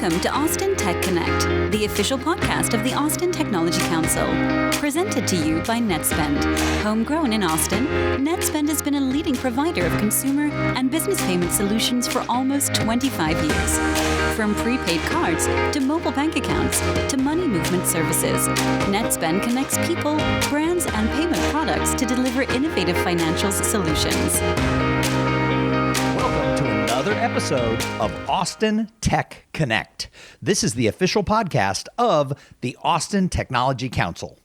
Welcome to Austin Tech Connect, the official podcast of the Austin Technology Council. Presented to you by NetSpend. Homegrown in Austin, NetSpend has been a leading provider of consumer and business payment solutions for almost 25 years. From prepaid cards to mobile bank accounts to money movement services, NetSpend connects people, brands, and payment products to deliver innovative financial solutions. Welcome to another episode of Austin Tech Connect. This is the official podcast of the Austin Technology Council.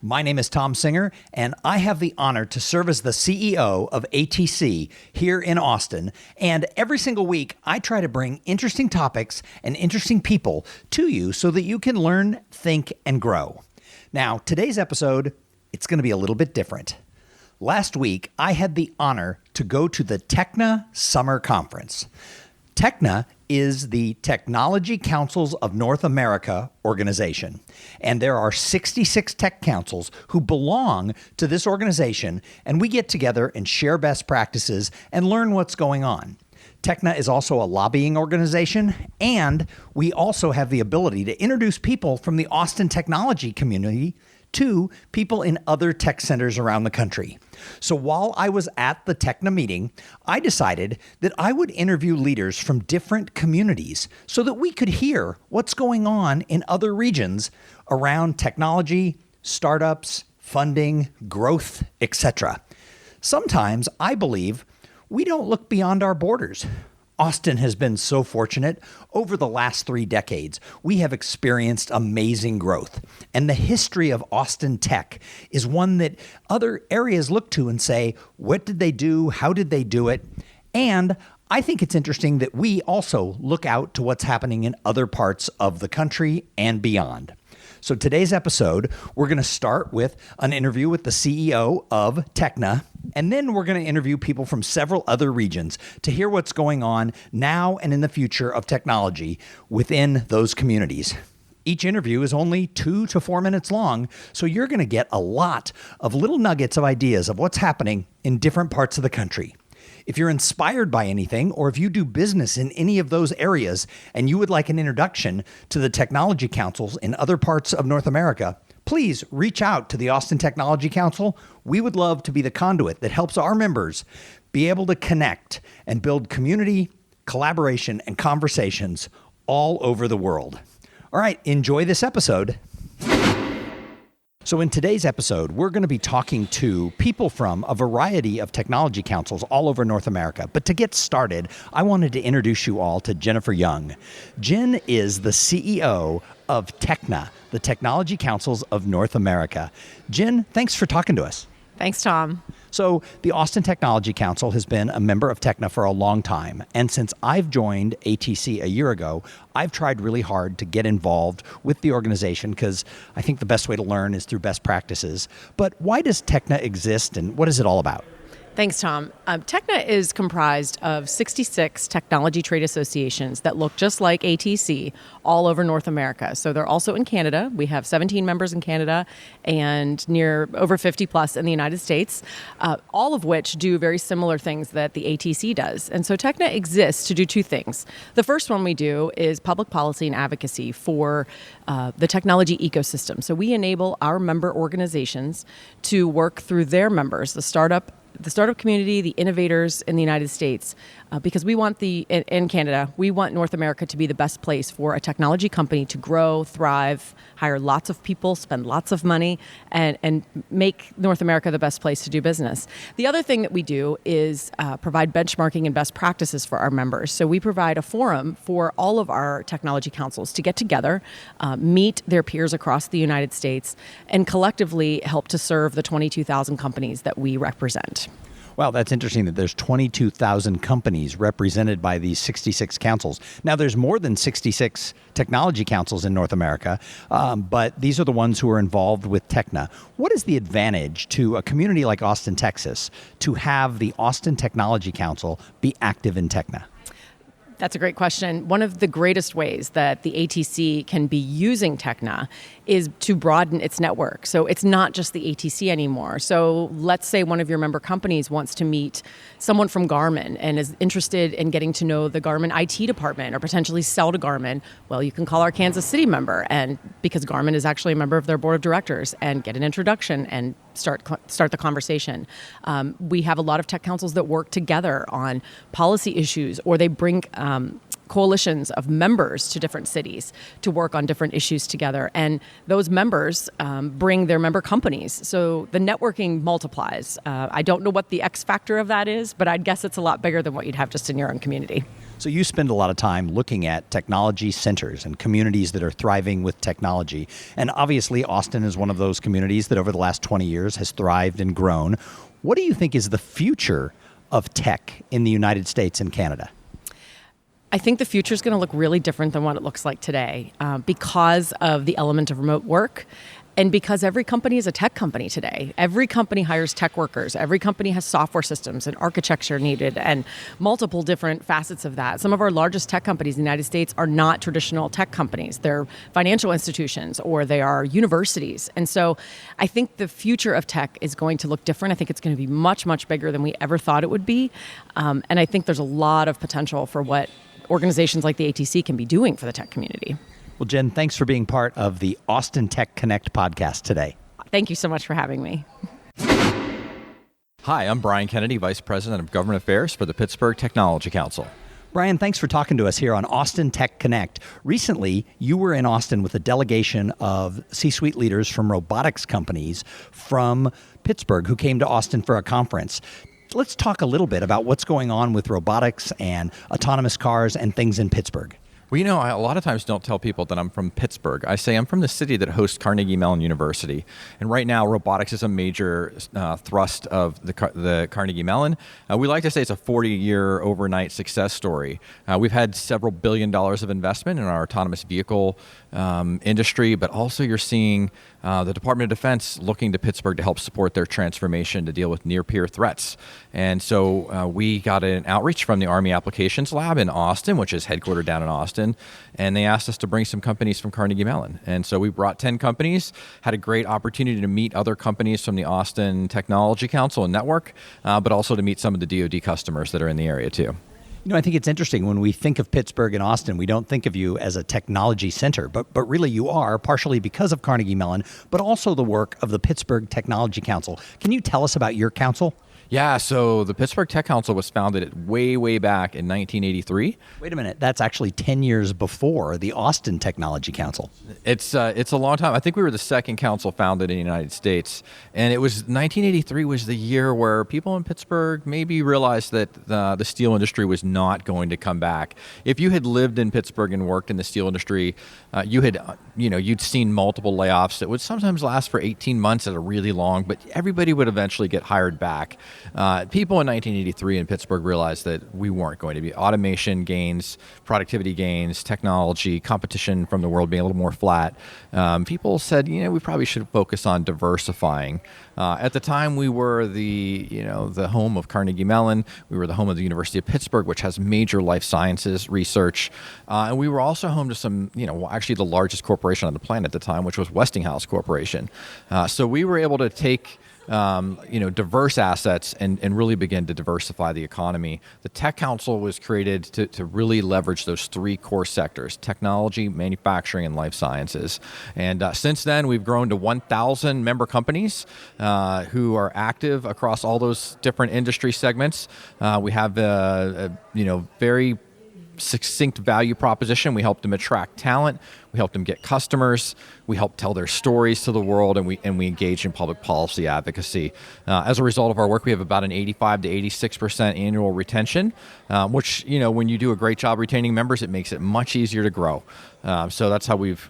My name is Thom Singer, and I have the honor to serve as the CEO of ATC here in Austin. And every single week, I try to bring interesting topics and interesting people to you so that you can learn, think, and grow. Now, today's episode, it's going to be a little bit different. Last week, I had the honor to go to the TECNA Summer Conference. TECNA is the Technology Councils of North America organization, and there are 66 tech councils who belong to this organization, and we get together and share best practices and learn what's going on. TECNA is also a lobbying organization, and we also have the ability to introduce people from the Austin technology community to people in other tech centers around the country. So while I was at the TECNA meeting, I decided that I would interview leaders from different communities so that we could hear what's going on in other regions around technology, startups, funding, growth, etc. Sometimes I believe we don't look beyond our borders. Austin has been so fortunate. Over the last 3 decades, we have experienced amazing growth. And the history of Austin Tech is one that other areas look to and say, what did they do? How did they do it? And I think it's interesting that we also look out to what's happening in other parts of the country and beyond. So today's episode, we're going to start with an interview with the CEO of TECNA, and then we're going to interview people from several other regions to hear what's going on now and in the future of technology within those communities. Each interview is only 2 to 4 minutes long, so you're going to get a lot of little nuggets of ideas of what's happening in different parts of the country. If you're inspired by anything, or if you do business in any of those areas and you would like an introduction to the technology councils in other parts of North America, please reach out to the Austin Technology Council. We would love to be the conduit that helps our members be able to connect and build community, collaboration, and conversations all over the world. All right, enjoy this episode. So in today's episode, we're going to be talking to people from a variety of technology councils all over North America. But to get started, I wanted to introduce you all to Jennifer Young. Jen is the CEO of TECNA, the Technology Councils of North America. Jen, thanks for talking to us. Thanks, Tom. So the Austin Technology Council has been a member of TECNA for a long time. And since I've joined ATC a year ago, I've tried really hard to get involved with the organization because I think the best way to learn is through best practices. But why does TECNA exist and what is it all about? Thanks, Tom. TECNA is comprised of 66 technology trade associations that look just like ATC all over North America. So they're also in Canada. We have 17 members in Canada and over 50 plus in the United States, all of which do very similar things that the ATC does. And so TECNA exists to do 2 things. The first one we do is public policy and advocacy for the technology ecosystem. So we enable our member organizations to work through their members, the startup community, the innovators in the United States, because we want in Canada, we want North America to be the best place for a technology company to grow, thrive, hire lots of people, spend lots of money, and make North America the best place to do business. The other thing that we do is provide benchmarking and best practices for our members. So we provide a forum for all of our technology councils to get together, meet their peers across the United States, and collectively help to serve the 22,000 companies that we represent. Wow, that's interesting that there's 22,000 companies represented by these 66 councils. Now, there's more than 66 technology councils in North America, but these are the ones who are involved with TECNA. What is the advantage to a community like Austin, Texas, to have the Austin Technology Council be active in TECNA? That's a great question. One of the greatest ways that the ATC can be using TECNA is to broaden its network. So it's not just the ATC anymore. So let's say one of your member companies wants to meet someone from Garmin and is interested in getting to know the Garmin IT department or potentially sell to Garmin. Well, you can call our Kansas City member, and because Garmin is actually a member of their board of directors, and get an introduction and start the conversation. We have a lot of tech councils that work together on policy issues, or they bring coalitions of members to different cities to work on different issues together. And those members bring their member companies. So the networking multiplies. I don't know what the X factor of that is, but I'd guess it's a lot bigger than what you'd have just in your own community. So you spend a lot of time looking at technology centers and communities that are thriving with technology. And obviously, Austin is one of those communities that over the last 20 years has thrived and grown. What do you think is the future of tech in the United States and Canada? I think the future is going to look really different than what it looks like today because of the element of remote work. And because every company is a tech company today. Every company hires tech workers. Every company has software systems and architecture needed and multiple different facets of that. Some of our largest tech companies in the United States are not traditional tech companies. They're financial institutions or they are universities. And so I think the future of tech is going to look different. I think it's going to be much, much bigger than we ever thought it would be. And I think there's a lot of potential for what organizations like the ATC can be doing for the tech community. Well, Jen, thanks for being part of the Austin Tech Connect podcast today. Thank you so much for having me. Hi, I'm Brian Kennedy, Vice President of Government Affairs for the Pittsburgh Technology Council. Brian, thanks for talking to us here on Austin Tech Connect. Recently, you were in Austin with a delegation of C-suite leaders from robotics companies from Pittsburgh who came to Austin for a conference. Let's talk a little bit about what's going on with robotics and autonomous cars and things in Pittsburgh. Well, I a lot of times don't tell people that I'm from Pittsburgh. I say I'm from the city that hosts Carnegie Mellon University. And right now, robotics is a major thrust of the Carnegie Mellon. We like to say it's a 40-year overnight success story. We've had several $1 billion of investment in our autonomous vehicle industry, but also you're seeing the Department of Defense looking to Pittsburgh to help support their transformation to deal with near-peer threats. And so we got an outreach from the Army Applications Lab in Austin, which is headquartered down in Austin, and they asked us to bring some companies from Carnegie Mellon. And so we brought 10 companies, had a great opportunity to meet other companies from the Austin Technology Council and Network, but also to meet some of the DoD customers that are in the area too. I think it's interesting when we think of Pittsburgh and Austin, we don't think of you as a technology center, but really you are, partially because of Carnegie Mellon, but also the work of the Pittsburgh Technology Council. Can you tell us about your council? Yeah, so the Pittsburgh Tech Council was founded way back in 1983. Wait a minute, that's actually 10 years before the Austin Technology Council. It's a long time. I think we were the second council founded in the United States. And it was 1983 was the year where people in Pittsburgh maybe realized that the steel industry was not going to come back. If you had lived in Pittsburgh and worked in the steel industry, you'd seen multiple layoffs that would sometimes last for 18 months at a really long, but everybody would eventually get hired back. People in 1983 in Pittsburgh realized that we weren't going to be. Automation gains, productivity gains, technology, competition from the world being a little more flat. People said, we probably should focus on diversifying. At the time, we were the home of Carnegie Mellon. We were the home of the University of Pittsburgh, which has major life sciences research. And we were also home to some, actually the largest corporation on the planet at the time, which was Westinghouse Corporation. So we were able to take diverse assets and really begin to diversify the economy. The Tech Council was created to really leverage those three core sectors: technology, manufacturing, and life sciences. And since then, we've grown to 1,000 member companies who are active across all those different industry segments. We have a very succinct value proposition. We help them attract talent. We help them get customers. We help tell their stories to the world, and we engage in public policy advocacy. As a result of our work, we have about an 85 to 86% annual retention, which when you do a great job retaining members, it makes it much easier to grow. So that's how we've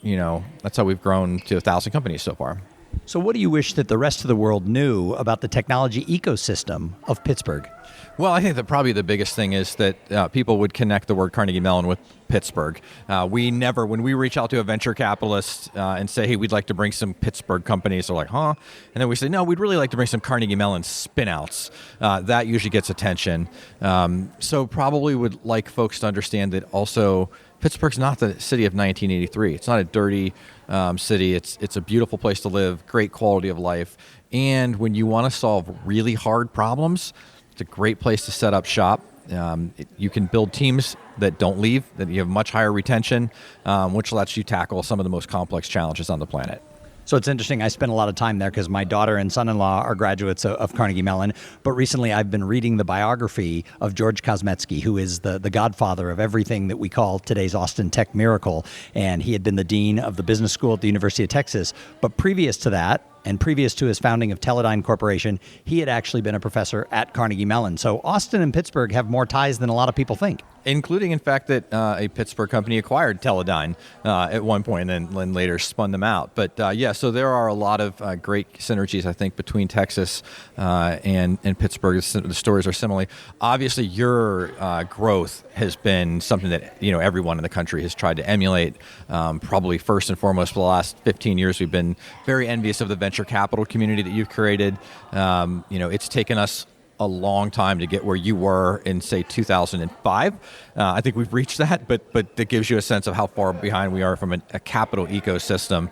grown to 1,000 companies so far. So what do you wish that the rest of the world knew about the technology ecosystem of Pittsburgh? Well, I think that probably the biggest thing is that people would connect the word Carnegie Mellon with Pittsburgh. When we reach out to a venture capitalist and say, hey, we'd like to bring some Pittsburgh companies, they're like, huh? And then we say, no, we'd really like to bring some Carnegie Mellon spin-outs. That usually gets attention. So probably would like folks to understand that also Pittsburgh's not the city of 1983. It's not a dirty city. It's a beautiful place to live, great quality of life. And when you want to solve really hard problems, it's a great place to set up shop. You can build teams that don't leave, that you have much higher retention, which lets you tackle some of the most complex challenges on the planet. So it's interesting. I spent a lot of time there because my daughter and son-in-law are graduates of Carnegie Mellon. But recently I've been reading the biography of George Kosmetsky, who is the godfather of everything that we call today's Austin Tech miracle. And he had been the dean of the business school at the University of Texas. But previous to that, and previous to his founding of Teledyne Corporation, he had actually been a professor at Carnegie Mellon. So Austin and Pittsburgh have more ties than a lot of people think. Including, in fact, that a Pittsburgh company acquired Teledyne at one point and then later spun them out. But so there are a lot of great synergies, I think, between Texas and Pittsburgh. The stories are similar. Obviously, your growth has been something that everyone in the country has tried to emulate. Probably first and foremost, for the last 15 years, we've been very envious of the venture capital community that you've created. It's taken us a long time to get where you were in, say, 2005. I think we've reached that, but that gives you a sense of how far behind we are from a capital ecosystem.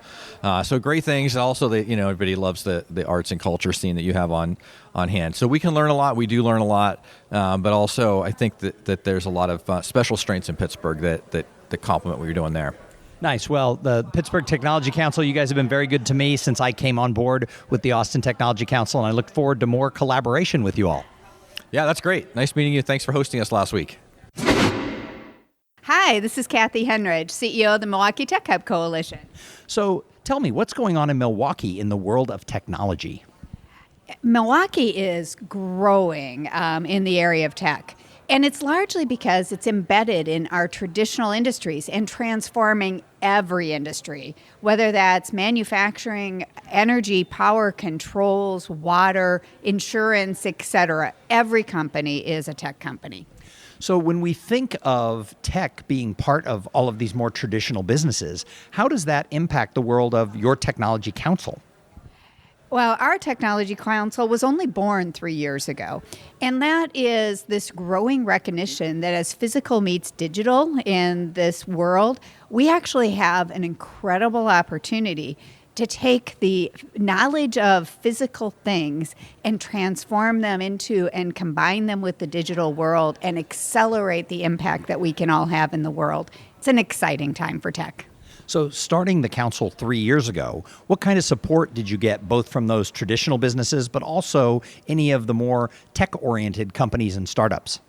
So great things. And also, everybody loves the arts and culture scene that you have on hand. So we can learn a lot. We do learn a lot. But also, I think that there's a lot of special strengths in Pittsburgh that complement what you're doing there. Nice. Well, the Pittsburgh Technology Council, you guys have been very good to me since I came on board with the Austin Technology Council, and I look forward to more collaboration with you all. Yeah, that's great. Nice meeting you. Thanks for hosting us last week. Hi, this is Kathy Henridge, CEO of the Milwaukee Tech Hub Coalition. So tell me, what's going on in Milwaukee in the world of technology? Milwaukee is growing in the area of tech. And it's largely because it's embedded in our traditional industries and transforming every industry, whether that's manufacturing, energy, power, controls, water, insurance, etc. Every company is a tech company. So when we think of tech being part of all of these more traditional businesses, how does that impact the world of your technology council? Well, our Technology Council was only born 3 years ago, and that is this growing recognition that as physical meets digital in this world, we actually have an incredible opportunity to take the knowledge of physical things and transform them into and combine them with the digital world and accelerate the impact that we can all have in the world. It's an exciting time for tech. So starting the council 3 years ago, what kind of support did you get both from those traditional businesses, but also any of the more tech-oriented companies and startups?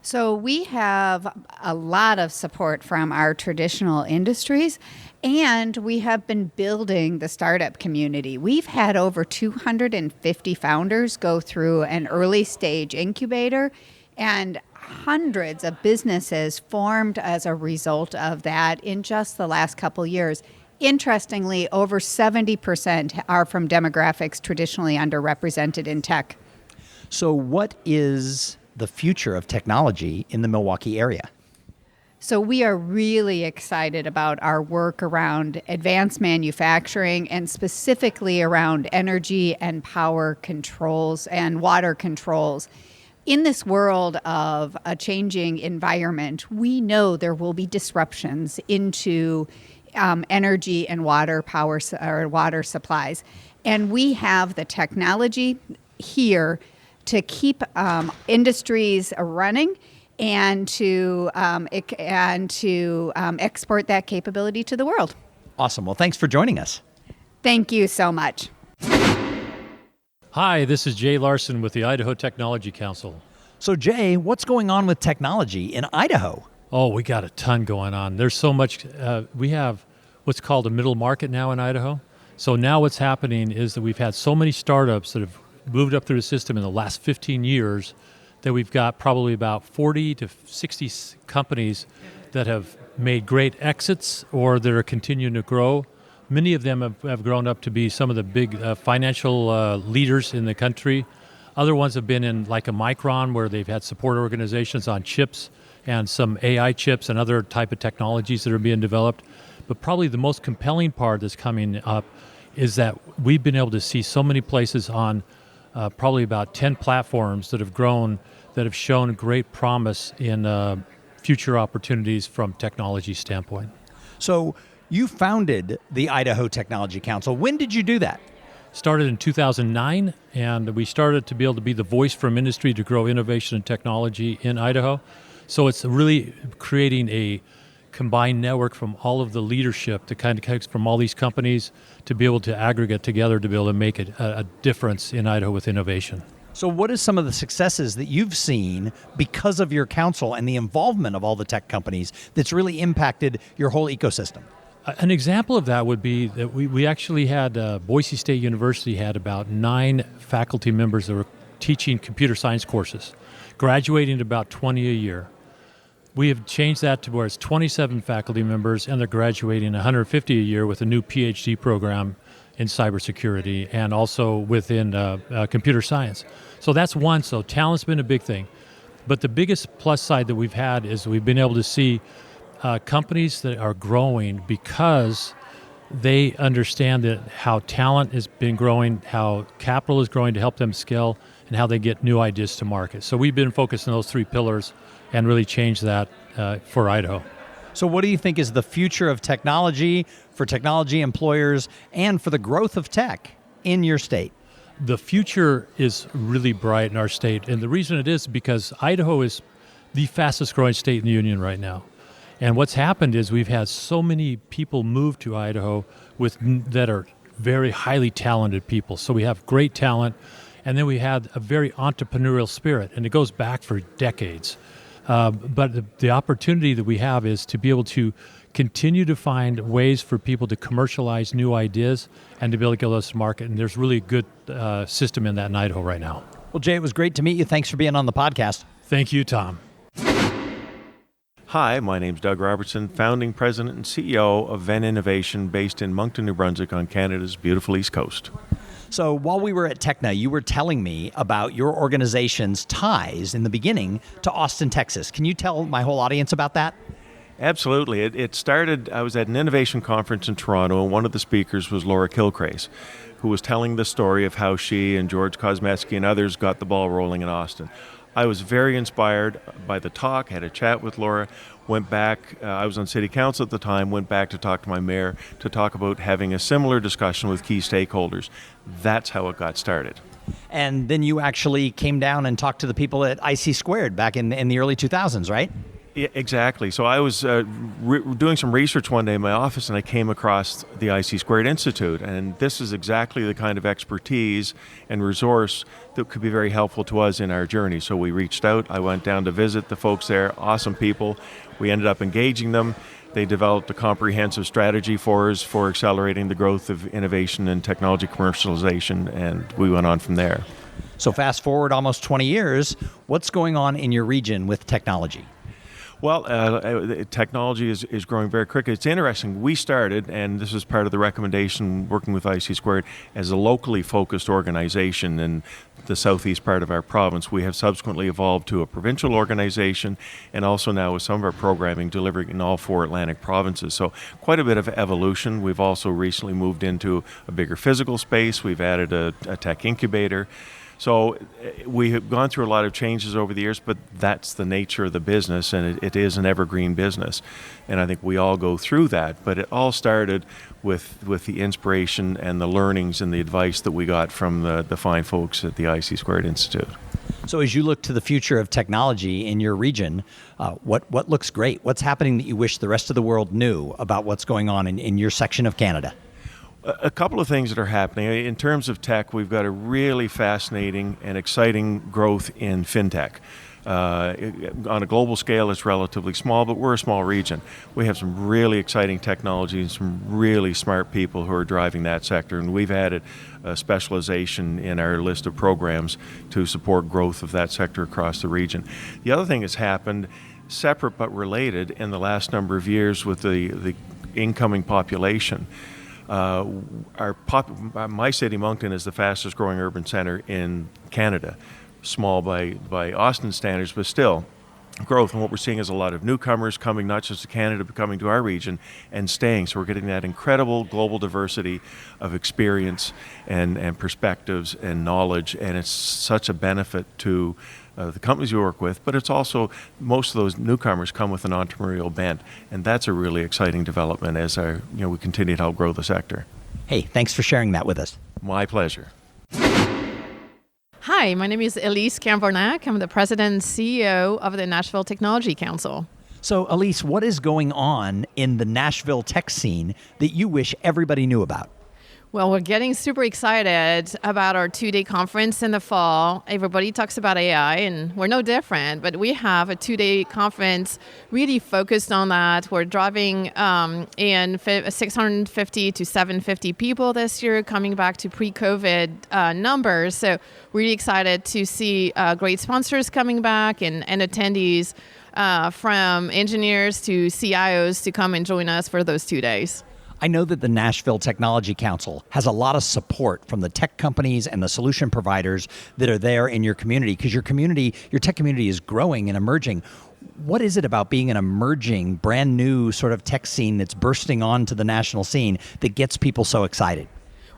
So we have a lot of support from our traditional industries, and we have been building the startup community. We've had over 250 founders go through an early stage incubator, and hundreds of businesses formed as a result of that in just the last couple years. Interestingly, over 70% are from demographics traditionally underrepresented in tech. So what is the future of technology in the Milwaukee area? So we are really excited about our work around advanced manufacturing and specifically around energy and power controls and water controls. In this world of a changing environment, we know there will be disruptions into energy and water water supplies. And we have the technology here to keep industries running and to export that capability to the world. Awesome. Well, thanks for joining us. Thank you so much. Hi, this is Jay Larson with the Idaho Technology Council. So Jay, what's going on with technology in Idaho? Oh, we got a ton going on. There's so much. We have what's called a middle market now in Idaho. So now what's happening is that we've had so many startups that have moved up through the system in the last 15 years that we've got probably about 40 to 60 companies that have made great exits or that are continuing to grow. Many of them have grown up to be some of the big financial leaders in the country. Other ones have been in like a Micron, where they've had support organizations on chips and some AI chips and other type of technologies that are being developed. But probably the most compelling part that's coming up is that we've been able to see so many places on probably about 10 platforms that have grown, that have shown great promise in future opportunities from technology standpoint. So you founded the Idaho Technology Council. When did you do that? Started in 2009, and we started to be able to be the voice from industry to grow innovation and technology in Idaho. So it's really creating a combined network from all of the leadership, the kind of from all these companies, to be able to aggregate together to be able to make a difference in Idaho with innovation. So what is some of the successes that you've seen because of your council and the involvement of all the tech companies that's really impacted your whole ecosystem? An example of that would be that we actually had, Boise State University had about 9 faculty members that were teaching computer science courses, graduating at about 20 a year. We have changed that to where it's 27 faculty members, and they're graduating 150 a year with a new PhD program in cybersecurity and also within computer science. So that's one. So talent's been a big thing. But the biggest plus side that we've had is we've been able to see companies that are growing because they understand that how talent has been growing, how capital is growing to help them scale, and how they get new ideas to market. So we've been focused on those 3 pillars and really changed that for Idaho. So what do you think is the future of technology for technology employers and for the growth of tech in your state? The future is really bright in our state, and the reason it is because Idaho is the fastest growing state in the union right now. And what's happened is we've had so many people move to Idaho that are very highly talented people. So we have great talent, and then we had a very entrepreneurial spirit, and it goes back for decades. But the opportunity that we have is to be able to continue to find ways for people to commercialize new ideas and to be able to get those to market. And there's really a good system in that in Idaho right now. Well, Jay, it was great to meet you. Thanks for being on the podcast. Thank you, Tom. Hi, my name's Doug Robertson, founding president and CEO of Venn Innovation, based in Moncton, New Brunswick on Canada's beautiful East Coast. So while we were at TECNA, you were telling me about your organization's ties in the beginning to Austin, Texas. Can you tell my whole audience about that? Absolutely. It started, I was at an innovation conference in Toronto, and one of the speakers was Laura Kilcrace, who was telling the story of how she and George Kosmetzky and others got the ball rolling in Austin. I was very inspired by the talk, had a chat with Laura, went back, I was on city council at the time, went back to talk to my mayor to talk about having a similar discussion with key stakeholders. That's how it got started. And then you actually came down and talked to the people at IC Squared back in the early 2000s, right? Yeah, exactly. So I was doing some research one day in my office, and I came across the IC Squared Institute, and this is exactly the kind of expertise and resource that could be very helpful to us in our journey. So we reached out. I went down to visit the folks there, awesome people. We ended up engaging them. They developed a comprehensive strategy for us for accelerating the growth of innovation and technology commercialization, and we went on from there. So fast forward almost 20 years, what's going on in your region with technology? Well, technology is growing very quickly. It's interesting. We started, and this is part of the recommendation working with IC Squared, as a locally focused organization in the southeast part of our province. We have subsequently evolved to a provincial organization, and also now with some of our programming delivering in all 4 Atlantic provinces. So quite a bit of evolution. We've also recently moved into a bigger physical space. We've added a tech incubator. So we have gone through a lot of changes over the years, but that's the nature of the business, and it is an evergreen business. And I think we all go through that, but it all started with the inspiration and the learnings and the advice that we got from the fine folks at the IC Squared Institute. So as you look to the future of technology in your region, what looks great? What's happening that you wish the rest of the world knew about what's going on in your section of Canada? A couple of things that are happening. In terms of tech, we've got a really fascinating and exciting growth in fintech. On a global scale, it's relatively small, but we're a small region. We have some really exciting technology and some really smart people who are driving that sector, and we've added a specialization in our list of programs to support growth of that sector across the region. The other thing that's happened, separate but related, in the last number of years with the incoming population. My city, Moncton, is the fastest growing urban center in Canada. Small by Austin standards, but still growth. And what we're seeing is a lot of newcomers coming not just to Canada, but coming to our region and staying. So we're getting that incredible global diversity of experience and perspectives and knowledge. And it's such a benefit to the companies you work with, but it's also, most of those newcomers come with an entrepreneurial bent. And that's a really exciting development as we continue to help grow the sector. Hey, thanks for sharing that with us. My pleasure. Hi, my name is Elise Cambornac. I'm the president and CEO of the Nashville Technology Council. So, Elise, what is going on in the Nashville tech scene that you wish everybody knew about? Well, we're getting super excited about our 2-day conference in the fall. Everybody talks about AI, and we're no different, but we have a 2-day conference really focused on that. We're driving in 650 to 750 people this year, coming back to pre-COVID numbers. So really excited to see great sponsors coming back and attendees from engineers to CIOs to come and join us for those 2 days. I know that the Nashville Technology Council has a lot of support from the tech companies and the solution providers that are there in your community, because your tech community is growing and emerging. What is it about being an emerging, brand new sort of tech scene that's bursting onto the national scene that gets people so excited?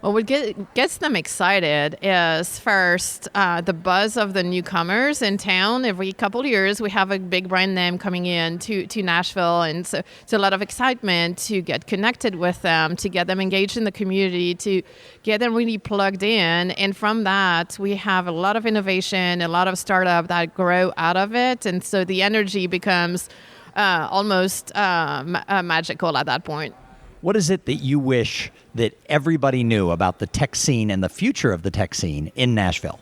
Well, what gets them excited is first the buzz of the newcomers in town. Every couple of years, we have a big brand name coming in to Nashville, and so it's a lot of excitement to get connected with them, to get them engaged in the community, to get them really plugged in. And from that, we have a lot of innovation, a lot of startup that grow out of it, and so the energy becomes almost magical at that point. What is it that you wish that everybody knew about the tech scene and the future of the tech scene in Nashville?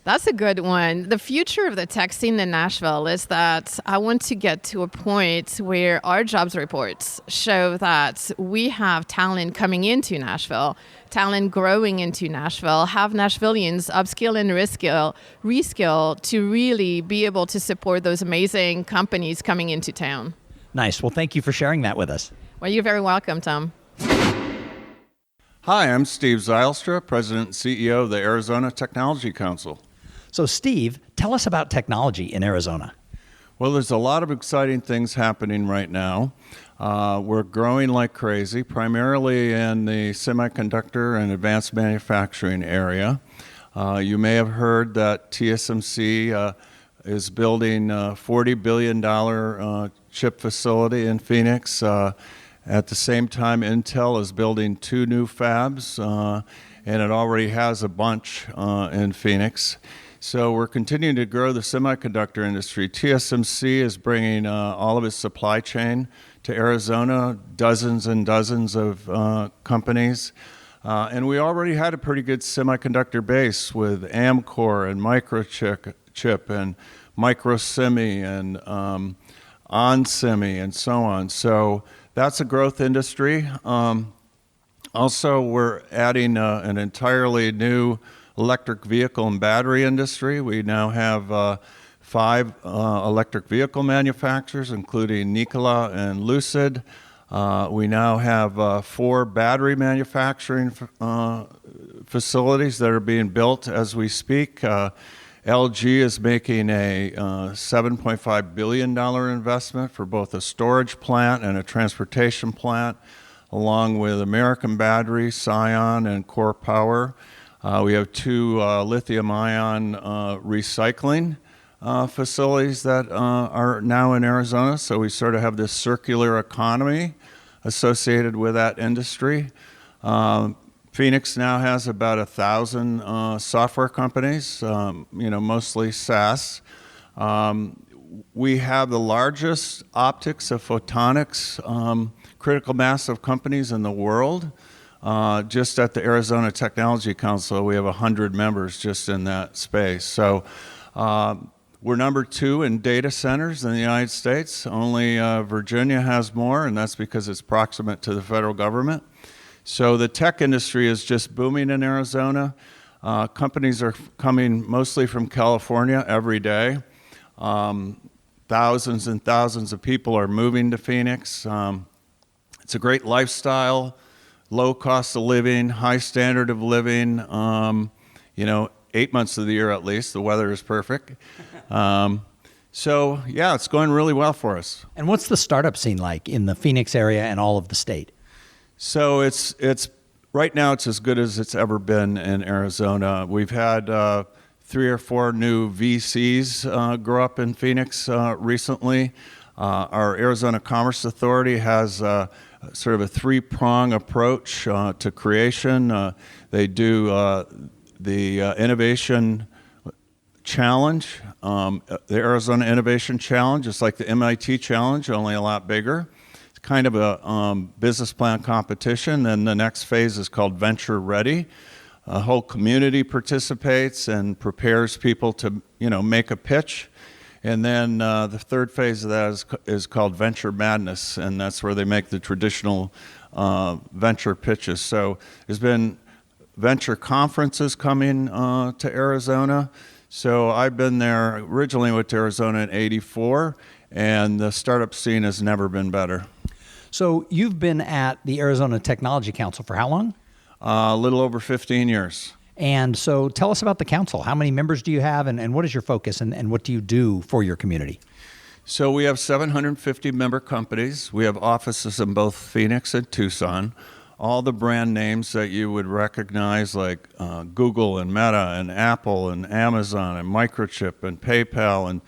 That's a good one. The future of the tech scene in Nashville is that I want to get to a point where our jobs reports show that we have talent coming into Nashville, talent growing into Nashville, have Nashvillians upskill and reskill to really be able to support those amazing companies coming into town. Nice. Well, thank you for sharing that with us. Well, you're very welcome, Tom. Hi, I'm Steve Zylstra, President and CEO of the Arizona Technology Council. So, Steve, tell us about technology in Arizona. Well, there's a lot of exciting things happening right now. We're growing like crazy, primarily in the semiconductor and advanced manufacturing area. You may have heard that TSMC is building a $40 billion chip facility in Phoenix. At the same time, Intel is building 2 new fabs, and it already has a bunch in Phoenix. So we're continuing to grow the semiconductor industry. TSMC is bringing all of its supply chain to Arizona, dozens and dozens of companies. And we already had a pretty good semiconductor base with Amkor and Microchip and Microsemi and OnSemi and so on. So that's a growth industry. Also, we're adding an entirely new electric vehicle and battery industry. We now have 5 electric vehicle manufacturers, including Nikola and Lucid. We now have 4 battery manufacturing facilities that are being built as we speak. LG is making a $7.5 billion investment for both a storage plant and a transportation plant, along with American Battery, Scion, and Core Power. We have 2 lithium-ion recycling facilities that are now in Arizona, so we sort of have this circular economy associated with that industry. Phoenix now has about 1,000 software companies, mostly SaaS. We have the largest optics of photonics critical mass of companies in the world. Just at the Arizona Technology Council, we have 100 members just in that space. So we're number 2 in data centers in the United States. Only Virginia has more, and that's because it's proximate to the federal government. So the tech industry is just booming in Arizona. Companies are coming mostly from California every day. Thousands and thousands of people are moving to Phoenix. It's a great lifestyle. low cost of living, high standard of living, 8 months of the year at least. The weather is perfect. So, yeah, it's going really well for us. And what's the startup scene like in the Phoenix area and all of the state? So it's right now it's as good as it's ever been in Arizona. We've had 3 or 4 new VCs grow up in Phoenix recently. Our Arizona Commerce Authority has sort of a 3-prong approach to creation. They do the Innovation Challenge. The Arizona Innovation Challenge is like the MIT Challenge, only a lot bigger. It's kind of a business plan competition. Then the next phase is called Venture Ready. A whole community participates and prepares people to, make a pitch. And then the third phase of that is called Venture Madness, and that's where they make the traditional venture pitches. So there's been venture conferences coming to Arizona. So I've been there, originally went to Arizona in '84, and the startup scene has never been better. So you've been at the Arizona Technology Council for how long? A little over 15 years. And so tell us about the council. How many members do you have, and what is your focus, and what do you do for your community? So we have 750 member companies. We have offices in both Phoenix and Tucson. All the brand names that you would recognize, like Google and Meta and Apple and Amazon and Microchip and PayPal and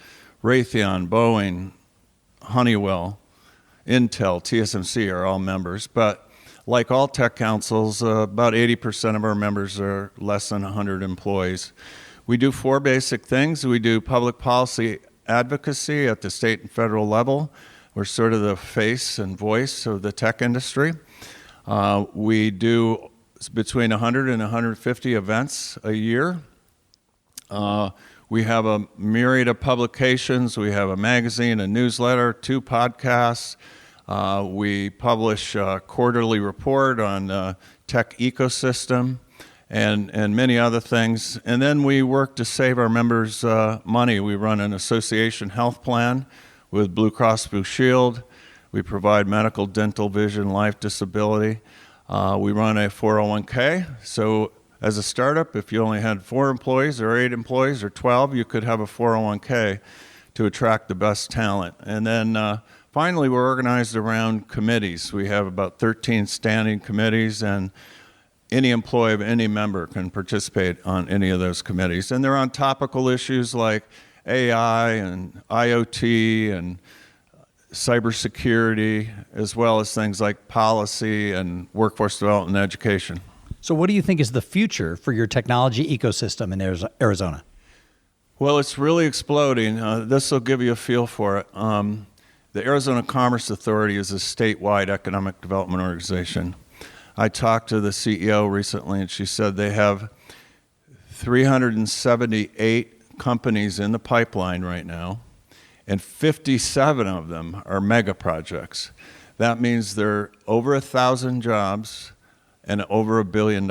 Raytheon, Boeing, Honeywell, Intel, TSMC are all members. But like all tech councils, about 80% of our members are less than 100 employees. We do 4 basic things. We do public policy advocacy at the state and federal level. We're sort of the face and voice of the tech industry. We do between 100 and 150 events a year. We have a myriad of publications. We have a magazine, a newsletter, 2 podcasts. We publish a quarterly report on the tech ecosystem and many other things. And then we work to save our members money. We run an association health plan with Blue Cross Blue Shield. We provide medical, dental, vision, life, disability. We run a 401k. So as a startup, if you only had 4 employees or 8 employees or 12, you could have a 401k to attract the best talent. And then finally, we're organized around committees. We have about 13 standing committees, and any employee of any member can participate on any of those committees. And they're on topical issues like AI and IoT and cybersecurity, as well as things like policy and workforce development and education. So what do you think is the future for your technology ecosystem in Arizona? Well, it's really exploding. This will give you a feel for it. The Arizona Commerce Authority is a statewide economic development organization. I talked to the CEO recently, and she said they have 378 companies in the pipeline right now, and 57 of them are mega projects. That means there are over 1,000 jobs and over $1 billion.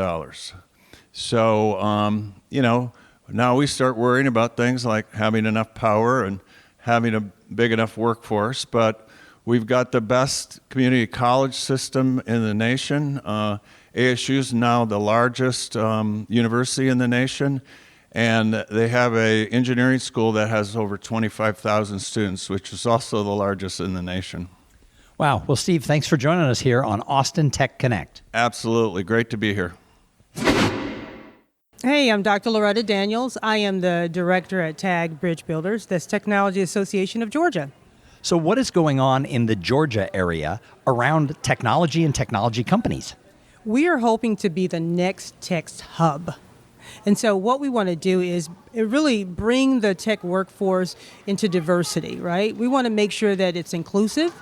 So, now we start worrying about things like having enough power and having a big enough workforce, but we've got the best community college system in the nation. ASU is now the largest university in the nation, and they have an engineering school that has over 25,000 students, which is also the largest in the nation. Wow. Well, Steve, thanks for joining us here on Austin Tech Connect. Absolutely. Great to be here. Hey, I'm Dr. Loretta Daniels. I am the director at TAG Bridge Builders, that's Technology Association of Georgia. So what is going on in the Georgia area around technology and technology companies? We are hoping to be the next tech hub. And so what we want to do is really bring the tech workforce into diversity, right? We want to make sure that it's inclusive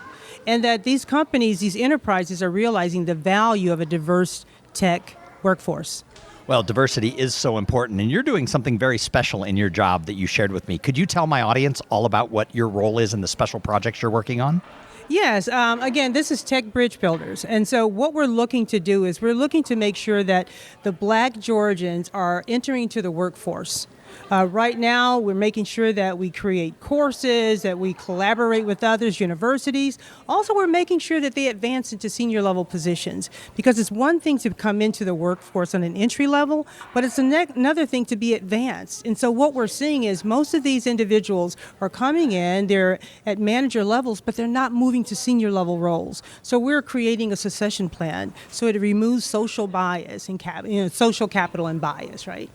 and that these companies, these enterprises are realizing the value of a diverse tech workforce. Well, diversity is so important, and you're doing something very special in your job that you shared with me. Could you tell my audience all about what your role is in the special projects you're working on? Yes. Again, this is Tech Bridge Builders. And so what we're looking to do is we're looking to make sure that the Black Georgians are entering to the workforce. Right now, we're making sure that we create courses, that we collaborate with others, universities. Also, we're making sure that they advance into senior level positions, because it's one thing to come into the workforce on an entry level, but it's another thing to be advanced. And so what we're seeing is most of these individuals are coming in, they're at manager levels, but they're not moving to senior level roles. So we're creating a succession plan so it removes social bias and social capital and bias, right?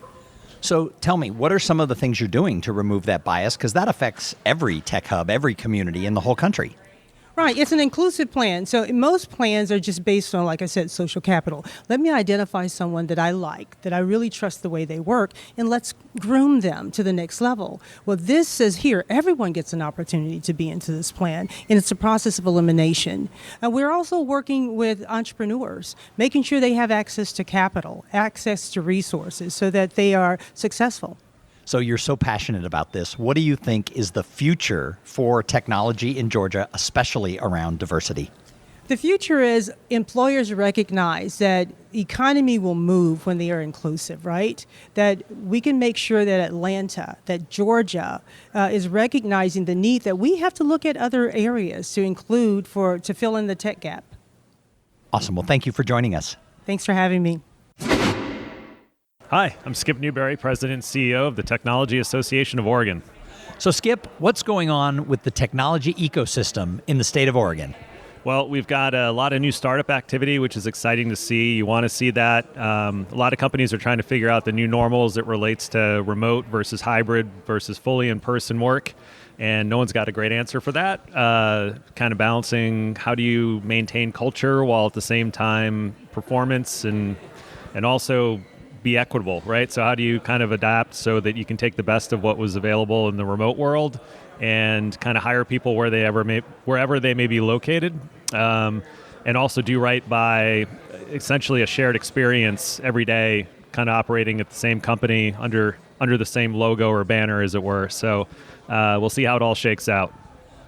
So tell me, what are some of the things you're doing to remove that bias? Because that affects every tech hub, every community in the whole country. Right, it's an inclusive plan. So most plans are just based on, like I said, social capital. Let me identify someone that I like, that I really trust the way they work, and let's groom them to the next level. Well, this says here, everyone gets an opportunity to be into this plan, and it's a process of elimination. And we're also working with entrepreneurs, making sure they have access to capital, access to resources, so that they are successful. So you're so passionate about this. What do you think is the future for technology in Georgia, especially around diversity? The future is employers recognize that economy will move when they are inclusive, right? That we can make sure that Atlanta, that Georgia is recognizing the need that we have to look at other areas to include to fill in the tech gap. Awesome. Well, thank you for joining us. Thanks for having me. Hi, I'm Skip Newberry, President and CEO of the Technology Association of Oregon. So Skip, what's going on with the technology ecosystem in the state of Oregon? Well, we've got a lot of new startup activity, which is exciting to see. You want to see that. A lot of companies are trying to figure out the new normal as it relates to remote versus hybrid versus fully in-person work. And no one's got a great answer for that. Kind of balancing how do you maintain culture while at the same time performance and also be equitable, right? So how do you kind of adapt so that you can take the best of what was available in the remote world and kind of hire people wherever they may be located, and also do right by essentially a shared experience every day, kind of operating at the same company under the same logo or banner, as it were. So we'll see how it all shakes out.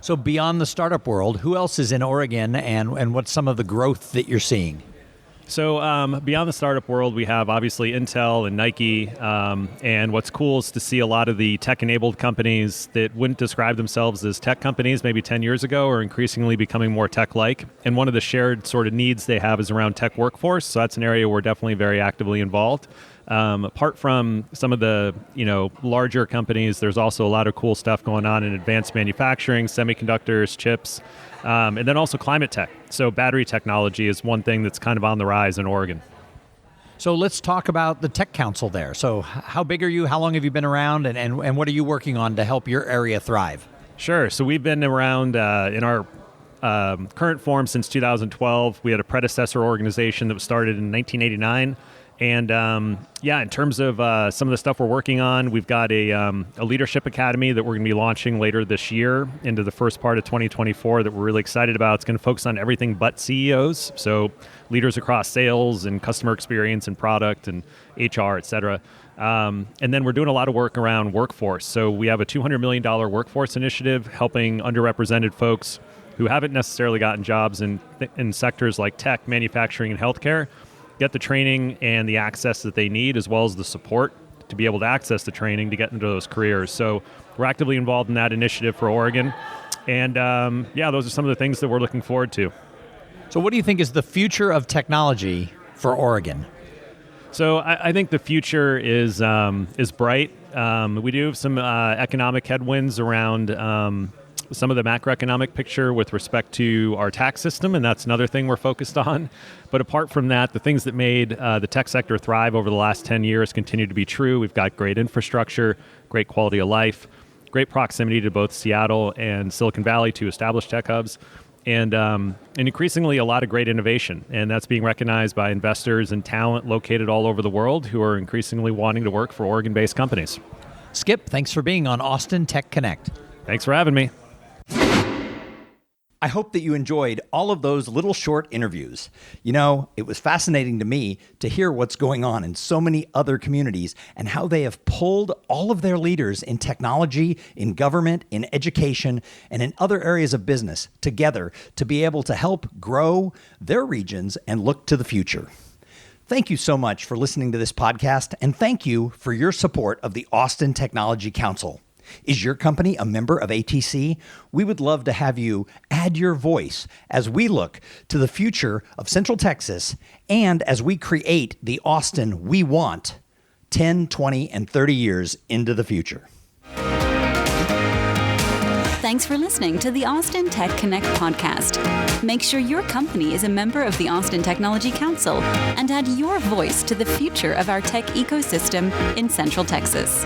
So beyond the startup world, who else is in Oregon, and what's some of the growth that you're seeing? So beyond the startup world, we have obviously Intel and Nike, and what's cool is to see a lot of the tech-enabled companies that wouldn't describe themselves as tech companies maybe 10 years ago are increasingly becoming more tech-like. And one of the shared sort of needs they have is around tech workforce, so that's an area we're definitely very actively involved. Apart from some of the larger companies, there's also a lot of cool stuff going on in advanced manufacturing, semiconductors, chips, and then also climate tech. So battery technology is one thing that's kind of on the rise in Oregon. So let's talk about the Tech Council there. So how big are you? How long have you been around? And what are you working on to help your area thrive? Sure. So we've been around in our current form since 2012. We had a predecessor organization that was started in 1989. And in terms of some of the stuff we're working on, we've got a leadership academy that we're going to be launching later this year into the first part of 2024 that we're really excited about. It's going to focus on everything but CEOs, so leaders across sales and customer experience and product and HR, et cetera. And then we're doing a lot of work around workforce. So we have a $200 million workforce initiative helping underrepresented folks who haven't necessarily gotten jobs in sectors like tech, manufacturing, and healthcare get the training and the access that they need, as well as the support to be able to access the training to get into those careers. So we're actively involved in that initiative for Oregon. And those are some of the things that we're looking forward to. So what do you think is the future of technology for Oregon? So I think the future is bright. We do have some economic headwinds around some of the macroeconomic picture with respect to our tax system, and that's another thing we're focused on. But apart from that, the things that made the tech sector thrive over the last 10 years continue to be true. We've got great infrastructure, great quality of life, great proximity to both Seattle and Silicon Valley to established tech hubs, and increasingly a lot of great innovation. And that's being recognized by investors and talent located all over the world who are increasingly wanting to work for Oregon-based companies. Skip, thanks for being on Austin Tech Connect. Thanks for having me. I hope that you enjoyed all of those little short interviews. You know, it was fascinating to me to hear what's going on in so many other communities and how they have pulled all of their leaders in technology, in government, in education, and in other areas of business together to be able to help grow their regions and look to the future. Thank you so much for listening to this podcast, and thank you for your support of the Austin Technology Council. Is your company a member of ATC? We would love to have you add your voice as we look to the future of Central Texas and as we create the Austin we want 10, 20, and 30 years into the future. Thanks for listening to the Austin Tech Connect podcast. Make sure your company is a member of the Austin Technology Council and add your voice to the future of our tech ecosystem in Central Texas.